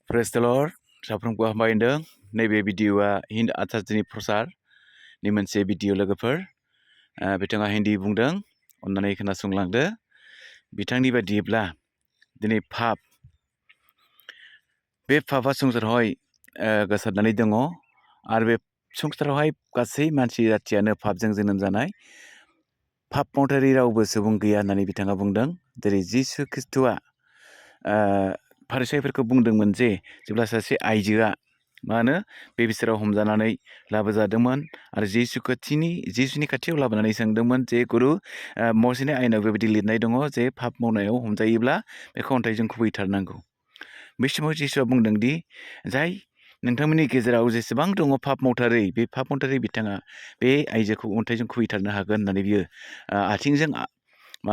Praise the Lord. साफ्रोमखौ हामबाय होनदों नैबे भिडिअआ हिन्द आचार्यनि प्रसारनि मोनसे भिडिअ लोगोफोर बिथाङा हिन्दी बुंदों अन्नानै खोनासंलांदो बिथांनि बायदिब्ला दिनै बे पापआ संसारावहाय गोसारनानै दङ आरो बे संसारावहाय गासै मानसि जाथियानो पापजों जोनोम जानाय पाप मावथारि रावबो सुबुं गैया होननानै बिथाङा बुंदों जेरै जिसु ख्रिस्ट'आ फारिसाइफोरखौ बुंदोंमोन जे जेब्ला सासे आइजोआ मा होनो बे बिसोराव हमजानानै लाबोजादोंमोन आरो जिसुनि खाथियाव लाबोनानै सोंदोंमोन जे गुरु मसेनि आयेनाव बेबायदि लिरनाय दङ जे पाप मावनायाव हमजायोब्ला बेखौ अन्थाइजों खुबैथारनांगौ। बे समाव जिसुआ बुंदों दि जाय नोंथांमोननि गेजेराव जेसेबां दङ पाप मावथारै बे पाप मावथारै बिथाङा बे आइजोखौ अन्थाइजों खुबैथारनो हागोन होननानै बियो आथिंजों मा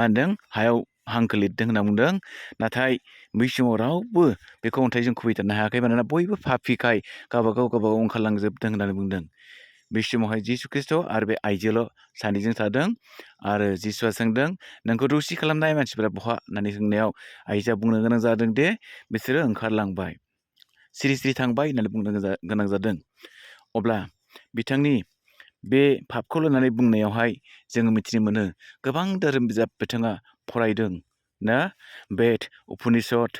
होनदों हायाव हांखो लिरदों होनना बुंदों। नाथाय बै समाव रावबो बेखौ अन्थाइजों खुबैथारनो हायाखै मानोना बयबो पापिखाय गावबागाव ओंखारलांजोबदों होननानै बुंदों। बे समावहाय जिसु ख्रिस्ट' आरो बे आइजोल' सानैजों थादों आरो जिसुआ सोंदों नोंखौ रुसि खालामनाय मानसिफोरा बहा होननानै सोंनायाव आइजोआ बुंनो गोनां जादों दे बिसोरो ओंखारलांबाय सिरि सिरि थांबाय होननानै बुंनो गोनां जादों। अब्ला बिथांनि बे पापखौ लानानै बुंनायावहाय जोङो मिथिनो मोनो गोबां धोरोम बिजाब बिथाङा फरायदों ना बेद उपनिषद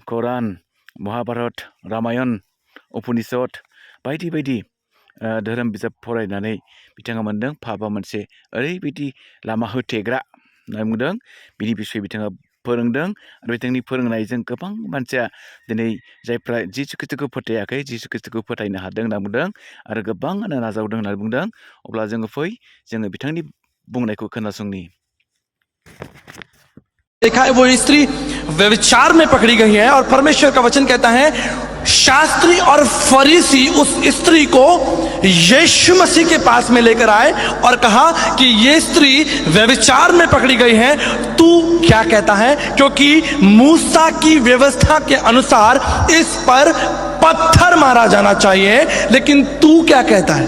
कुरान महाभारत रामायण उपनिषद बायदि बायदि धोरोम बिजाब फरायनानै बिथाङा मोनदों पापआ मोनसे ओरैबायदि लामा होथेग्रा होनना बुंदों बिनि बिसय बिथाङा फोरोंदों आरो बिथांनि फोरोंनायजों गोबां मानसिया दिनै जायफ्रा जिसु ख्रिस्ट'खौ फोथायाखै जिसु ख्रिस्ट'खौ फोथायनो हादों होनना बुंदों आरो गोबाङानो नाजावदों होननानै बुंदों। अब्ला जोङो बिथांनि बुंनायखौ खोनासंनि। देखा है वो स्त्री व्यभिचार में पकड़ी गई है और परमेश्वर का वचन कहता है शास्त्री और फरीसी उस स्त्री को यीशु मसीह के पास में लेकर आए और कहा कि ये स्त्री व्यभिचार में पकड़ी गई है, तू क्या कहता है? क्योंकि मूसा की व्यवस्था के अनुसार इस पर पत्थर मारा जाना चाहिए, लेकिन तू क्या कहता है?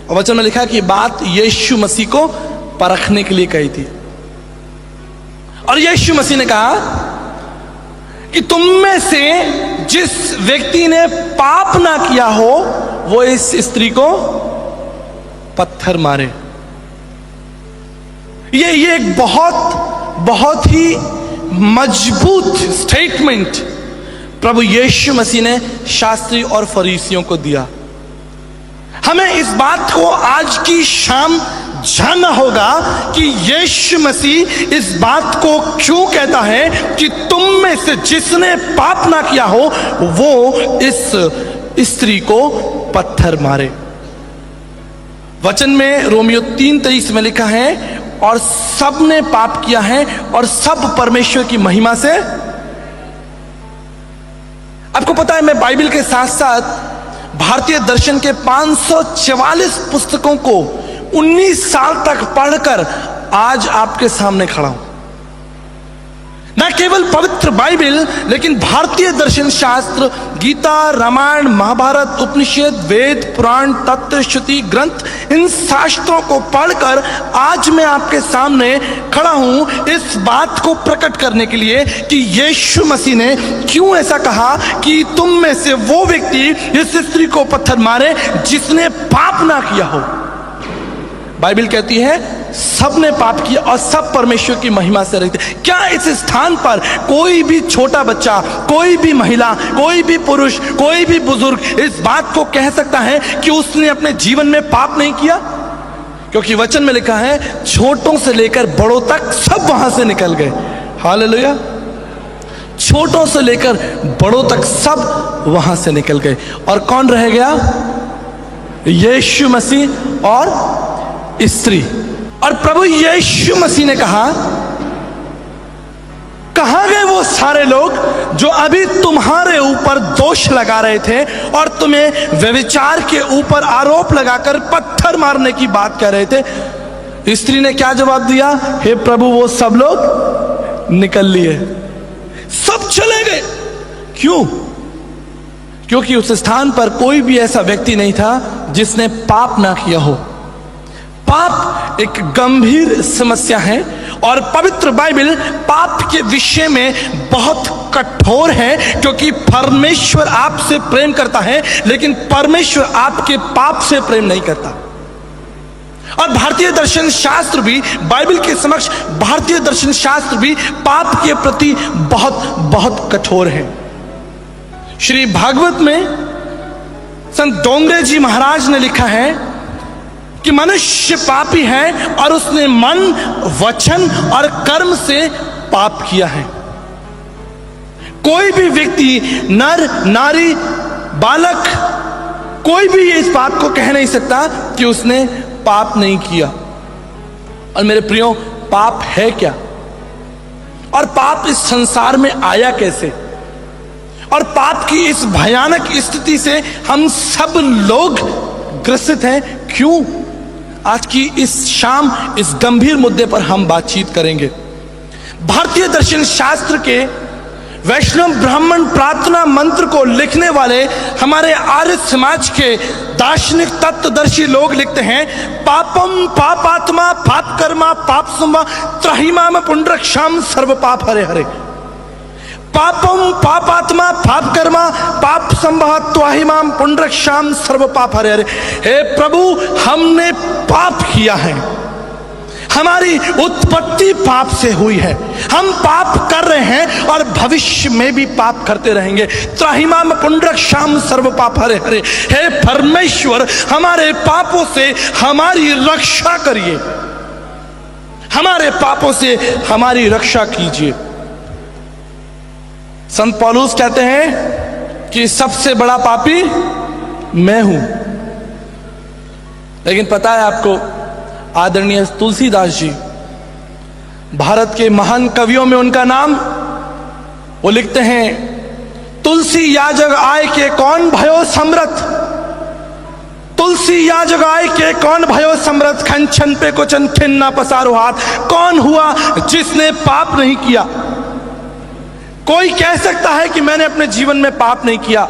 और वचन में लिखा कि बात यीशु मसीह को परखने के लिए कही थी और यीशु मसीह ने कहा कि तुम में से जिस व्यक्ति ने पाप ना किया हो वो इस स्त्री को पत्थर मारे। ये एक बहुत ही मजबूत स्टेटमेंट प्रभु यीशु मसीह ने शास्त्री और फरीसियों को दिया। हमें इस बात को आज की शाम जानना होगा कि यीशु मसीह इस बात को क्यों कहता है कि तुम में से जिसने पाप ना किया हो वो इस स्त्री को पत्थर मारे। वचन में रोमियो 3:23 में लिखा है और सब ने पाप किया है और सब परमेश्वर की महिमा से। आपको पता है मैं बाइबल के साथ साथ भारतीय दर्शन के 544 पुस्तकों को 19 साल तक पढ़कर आज आपके सामने खड़ा हूं। न केवल पवित्र बाइबल लेकिन भारतीय दर्शन शास्त्र गीता रामायण महाभारत उपनिषद वेद पुराण तत्व श्रुति ग्रंथ इन शास्त्रों को पढ़कर आज मैं आपके सामने खड़ा हूं इस बात को प्रकट करने के लिए कि यीशु मसीह ने क्यों ऐसा कहा कि तुम में से वो व्यक्ति इस स्त्री को पत्थर मारे जिसने पाप ना किया हो। बाइबल कहती है सब ने पाप किया और सब परमेश्वर की महिमा से रहित। क्या इस स्थान पर कोई भी छोटा बच्चा, कोई भी महिला, कोई भी पुरुष, कोई भी बुजुर्ग इस बात को कह सकता है कि उसने अपने जीवन में पाप नहीं किया? क्योंकि वचन में लिखा है छोटों से लेकर बड़ों तक सब वहां से निकल गए। हालेलुया। छोटों से लेकर बड़ों तक सब वहां से निकल गए और कौन रह गया? यीशु मसीह और स्त्री। और प्रभु यीशु मसीह ने कहा कहां गए वो सारे लोग जो अभी तुम्हारे ऊपर दोष लगा रहे थे और तुम्हें व्यभिचार के ऊपर आरोप लगाकर पत्थर मारने की बात कर रहे थे? स्त्री ने क्या जवाब दिया? हे प्रभु वो सब लोग निकल लिए, सब चले गए। क्यों? क्योंकि उस स्थान पर कोई भी ऐसा व्यक्ति नहीं था जिसने पाप ना किया हो। पाप एक गंभीर समस्या है और पवित्र बाइबल पाप के विषय में बहुत कठोर हैं, क्योंकि परमेश्वर आपसे प्रेम करता है, लेकिन परमेश्वर आपके पाप से प्रेम नहीं करता। और भारतीय दर्शन शास्त्र भी, बाइबल के समक्ष भारतीय दर्शन शास्त्र भी पाप के प्रति बहुत बहुत कठोर है। श्री भागवत में संत डोंगरे जी महाराज ने लिखा है कि मनुष्य पापी है और उसने मन, वचन और कर्म से पाप किया है। कोई भी व्यक्ति, नर नारी, बालक, कोई भी इस बात को कह नहीं सकता कि उसने पाप नहीं किया। और मेरे प्रियो, पाप है क्या और पाप इस संसार में आया कैसे, और पाप की इस भयानक स्थिति से हम सब लोग ग्रसित हैं क्यों? आज की इस शाम इस गंभीर मुद्दे पर हम बातचीत करेंगे। भारतीय दर्शन शास्त्र के वैष्णव ब्राह्मण प्रार्थना मंत्र को लिखने वाले हमारे आर्य समाज के दार्शनिक तत्वदर्शी लोग लिखते हैं, पापम पापात्मा पाप कर्मा पाप संभा त्राहिमाम पुंडरक्षाम सर्व पाप हरे हरे। पापम पापात्मा पाप कर्मा पाप संभा त्राहिमाम पुंडरक्षाम सर्व पाप हरे हरे। हे प्रभु, हमने पाप किया है, हमारी उत्पत्ति पाप से हुई है, हम पाप कर रहे हैं और भविष्य में भी पाप करते रहेंगे। त्राहिमा में पुंडरक्षाम सर्व पाप हरे हरे। हे परमेश्वर, हमारे पापों से हमारी रक्षा करिए, हमारे पापों से हमारी रक्षा कीजिए। संत पौलुस कहते हैं कि सबसे बड़ा पापी मैं हूं, लेकिन पता है आपको, आदरणीय तुलसीदास जी, भारत के महान कवियों में उनका नाम, वो लिखते हैं, तुलसी या जग आय के कौन भयो समरथ, तुलसी या जग आय के कौन भयो समरथ, खंचन पे कुचन फिन ना पसारो हाथ। कौन हुआ जिसने पाप नहीं किया? कोई कह सकता है कि मैंने अपने जीवन में पाप नहीं किया?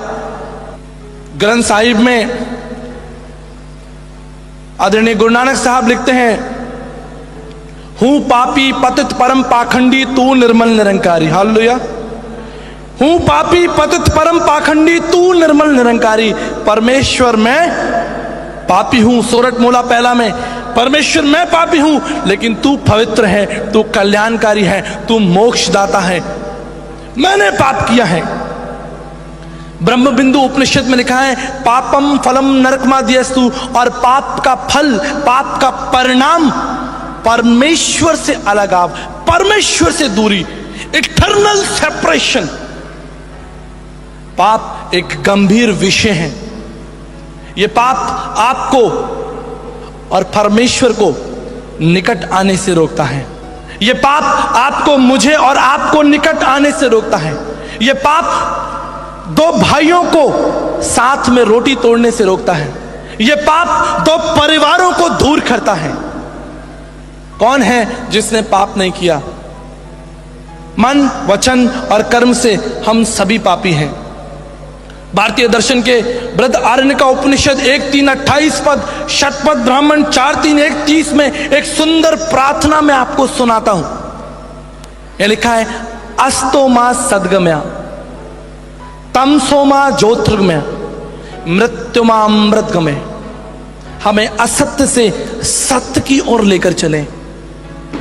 ग्रंथ साहिब में आदरणीय गुरु नानक साहब लिखते हैं, हूं पापी पतित परम पाखंडी तू निर्मल निरंकारी। हालेलुया। हूं पापी पतित परम पाखंडी तू निर्मल निरंकारी। परमेश्वर मैं पापी हूं, सोरठ मूला पहला में, परमेश्वर मैं पापी हूं, लेकिन तू पवित्र है, तू कल्याणकारी है, तू मोक्षदाता है। मैंने पाप किया है। ब्रह्म बिंदु उपनिषद में लिखा है, पापम फलम नरकमाद्यस्तु, और पाप का फल, पाप का परिणाम परमेश्वर से अलगाव, परमेश्वर से दूरी, इटर्नल सेपरेशन। पाप एक गंभीर विषय है। यह पाप आपको और परमेश्वर को निकट आने से रोकता है। यह पाप आपको, मुझे और आपको निकट आने से रोकता है। यह पाप दो भाइयों को साथ में रोटी तोड़ने से रोकता है। यह पाप दो परिवारों को दूर करता है। कौन है जिसने पाप नहीं किया? मन, वचन और कर्म से हम सभी पापी हैं। भारतीय दर्शन के बृहदारण्यक उपनिषद 1:3-28 पद, शतपथ ब्राह्मण 4:3-1:30 में एक सुंदर प्रार्थना में आपको सुनाता हूं। यह लिखा है, अस्तो मा सद्गम्या तमसोमा ज्योतिर्गमय मृत्युमा अमृतगमय। हमें असत्य से सत्य की ओर लेकर चलें।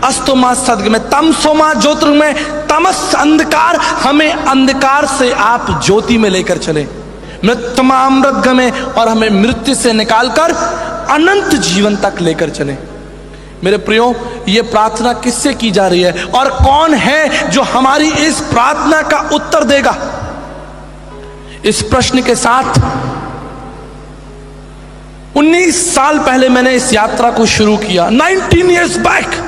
अस्तोमा सद्गमय तमसोमा ज्योतिर्गमय, तमस अंधकार, हमें अंधकार से आप ज्योति में लेकर चलें। मृत्युमा अमृतगमय, और हमें मृत्यु से निकालकर अनंत जीवन तक लेकर चलें। मेरे प्रियो, ये प्रार्थना किससे की जा रही है और कौन है जो हमारी इस प्रार्थना का उत्तर देगा? इस प्रश्न के साथ 19 साल पहले मैंने इस यात्रा को शुरू किया, 19 years बैक।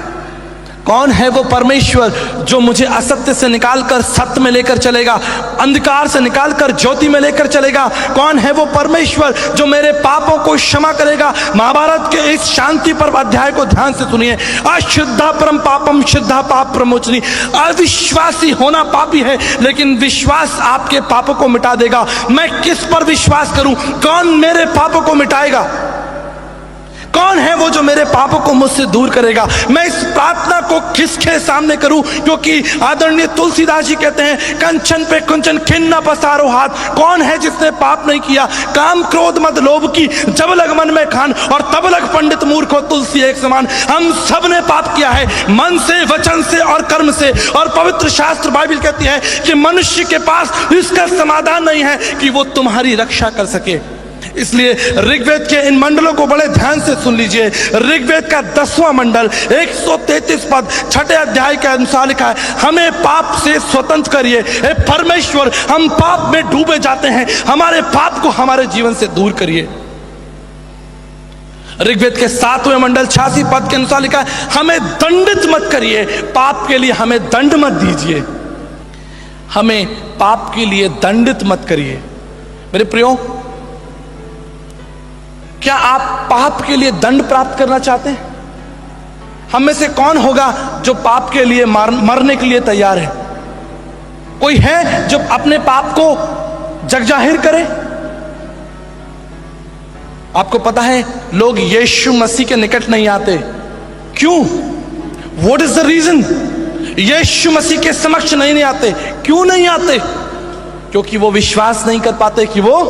कौन है वो परमेश्वर जो मुझे असत्य से निकालकर सत्य में लेकर चलेगा, अंधकार से निकालकर ज्योति में लेकर चलेगा? कौन है वो परमेश्वर जो मेरे पापों को क्षमा करेगा? महाभारत के इस शांति पर्व अध्याय को ध्यान से सुनिए। अशुद्धा परम पापम शुद्धा पाप प्रमोचनी। अविश्वासी होना पापी है, लेकिन विश्वास आपके पापों को मिटा देगा। मैं किस पर विश्वास करूं? कौन मेरे पापों को मिटाएगा? कौन है वो जो मेरे पापों को मुझसे दूर करेगा। मैं इस प्रार्थना को किसके सामने करूं, क्योंकि आदरणीय तुलसीदास जी कहते हैं कंचन पे कुंचन खिन्न पसारो हाथ। कौन है जिसने पाप नहीं किया। काम क्रोध मद लोभ की जब लग मन में खान, और तब लग पंडित मूर्ख हो तुलसी एक समान। हम सब ने पाप किया है, मन से, वचन से और कर्म से। और पवित्र शास्त्र बाइबल कहती है कि मनुष्य के पास इसका समाधान नहीं है कि वो तुम्हारी रक्षा कर सके। इसलिए ऋग्वेद के इन मंडलों को बड़े ध्यान से सुन लीजिए। ऋग्वेद का 10वां मंडल 133 पद 6 अध्याय के अनुसार लिखा है, हमें पाप से स्वतंत्र करिए। हे परमेश्वर, हम पाप में डूबे जाते हैं, हमारे पाप को हमारे जीवन से दूर करिए। ऋग्वेद के 7वें मंडल 86 पद के अनुसार लिखा है, हमें दंडित मत करिए, पाप के लिए हमें दंड मत दीजिए। हमें पाप के लिए दंडित मत करिए। मेरे प्रियो, क्या आप पाप के लिए दंड प्राप्त करना चाहते हैं? हम में से कौन होगा जो पाप के लिए मरने के लिए तैयार है? कोई है जो अपने पाप को जगजाहिर करे? आपको पता है लोग यीशु मसीह के निकट नहीं आते। क्यों? What is the reason? यीशु मसीह के समक्ष नहीं आते। क्यों नहीं आते? क्योंकि वो विश्वास नहीं कर पाते कि वो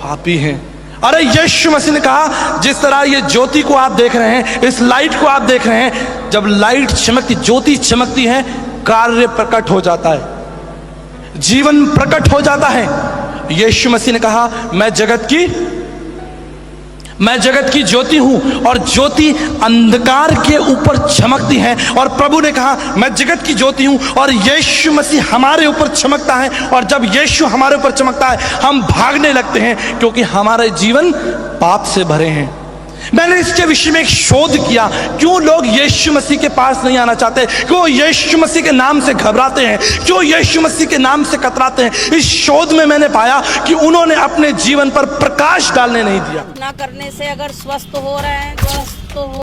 पापी हैं। अरे यीशु मसीह ने कहा, जिस तरह ये ज्योति को आप देख रहे हैं, इस लाइट को आप देख रहे हैं, जब लाइट चमकती, ज्योति चमकती है, कार्य प्रकट हो जाता है, जीवन प्रकट हो जाता है। यीशु मसीह ने कहा, मैं जगत की ज्योति हूं, और ज्योति अंधकार के ऊपर चमकती है। और प्रभु ने कहा, मैं जगत की ज्योति हूं, और यीशु मसीह हमारे ऊपर चमकता है। और जब यीशु हमारे ऊपर चमकता है, हम भागने लगते हैं, क्योंकि हमारे जीवन पाप से भरे हैं। मैंने इसके विषय में एक शोध किया, क्यों लोग यीशु मसीह के पास नहीं आना चाहते, क्यों यीशु मसीह के नाम से घबराते हैं, क्यों यीशु मसीह के नाम से कतराते हैं। इस शोध में मैंने पाया कि उन्होंने अपने जीवन पर प्रकाश डालने नहीं दिया। ना करने से अगर स्वस्थ हो रहे हैं, स्वस्थ हो